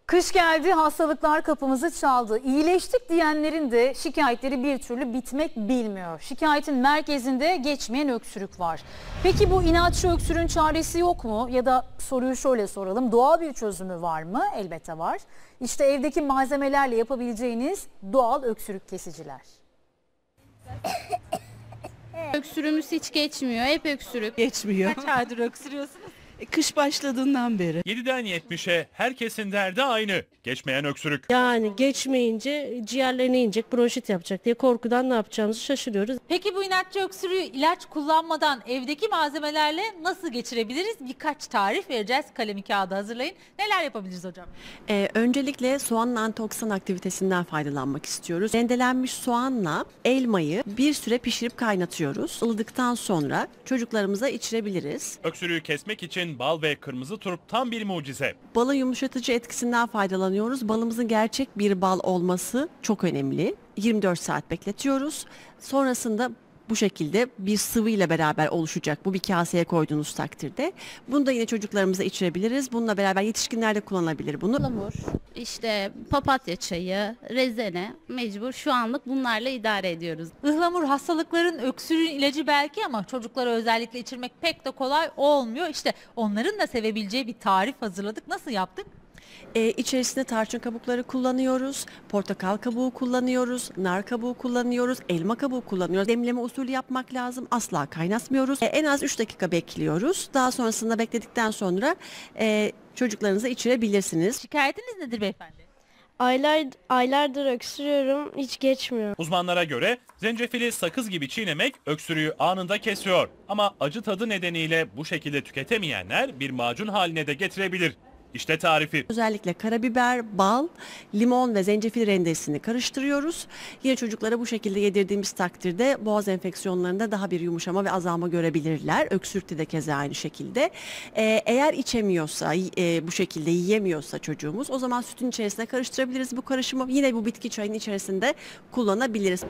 Kış geldi, hastalıklar kapımızı çaldı. İyileştik diyenlerin de şikayetleri bir türlü bitmek bilmiyor. Şikayetin merkezinde geçmeyen öksürük var. Peki bu inatçı öksürüğün çaresi yok mu? Ya da soruyu şöyle soralım, doğal bir çözümü var mı? Elbette var. İşte evdeki malzemelerle yapabileceğiniz doğal öksürük kesiciler. Öksürüğümüz hiç geçmiyor. Hep öksürük. Geçmiyor. Kaç aydır öksürüyorsunuz? Kış başladığından beri. 7'den 70'e herkesin derdi aynı. Geçmeyen öksürük. Yani geçmeyince ciğerlerine inecek, bronşit yapacak diye korkudan ne yapacağımızı şaşırıyoruz. Peki bu inatçı öksürüğü ilaç kullanmadan evdeki malzemelerle nasıl geçirebiliriz? Birkaç tarif vereceğiz. Kalemi kağıdı hazırlayın. Neler yapabiliriz hocam? Öncelikle soğanın antioksidan aktivitesinden faydalanmak istiyoruz. Rendelenmiş soğanla elmayı bir süre pişirip kaynatıyoruz. Ilıdıktan sonra çocuklarımıza içirebiliriz. Öksürüğü kesmek için bal ve kırmızı turp tam bir mucize. Balın yumuşatıcı etkisinden faydalanıyoruz. Balımızın gerçek bir bal olması çok önemli. 24 saat bekletiyoruz. Sonrasında bu şekilde bir sıvı ile beraber oluşacak. Bu bir kaseye koyduğunuz takdirde. Bunu da yine çocuklarımıza içirebiliriz. Bununla beraber yetişkinler de kullanabilir bunu. Ilamur, işte papatya çayı, rezene mecbur şu anlık bunlarla idare ediyoruz. Ihlamur hastalıkların öksürüğün ilacı belki ama çocuklara özellikle içirmek pek de kolay olmuyor. İşte onların da sevebileceği bir tarif hazırladık. Nasıl yaptık? İçerisinde tarçın kabukları kullanıyoruz, portakal kabuğu kullanıyoruz, nar kabuğu kullanıyoruz, elma kabuğu kullanıyoruz. Demleme usulü yapmak lazım. Asla kaynatmıyoruz. En az 3 dakika bekliyoruz. Daha sonrasında bekledikten sonra çocuklarınıza içirebilirsiniz. Şikayetiniz nedir beyefendi? Aylardır öksürüyorum, hiç geçmiyor. Uzmanlara göre zencefili sakız gibi çiğnemek öksürüğü anında kesiyor. Ama acı tadı nedeniyle bu şekilde tüketemeyenler bir macun haline de getirebilir. İşte tarifi. Özellikle karabiber, bal, limon ve zencefil rendesini karıştırıyoruz. Yine çocuklara bu şekilde yedirdiğimiz takdirde boğaz enfeksiyonlarında daha bir yumuşama ve azalma görebilirler. Öksürükte de keza aynı şekilde. Eğer içemiyorsa, bu şekilde yiyemiyorsa çocuğumuz, o zaman sütün içerisine karıştırabiliriz bu karışımı. Yine bu bitki çayının içerisinde kullanabiliriz.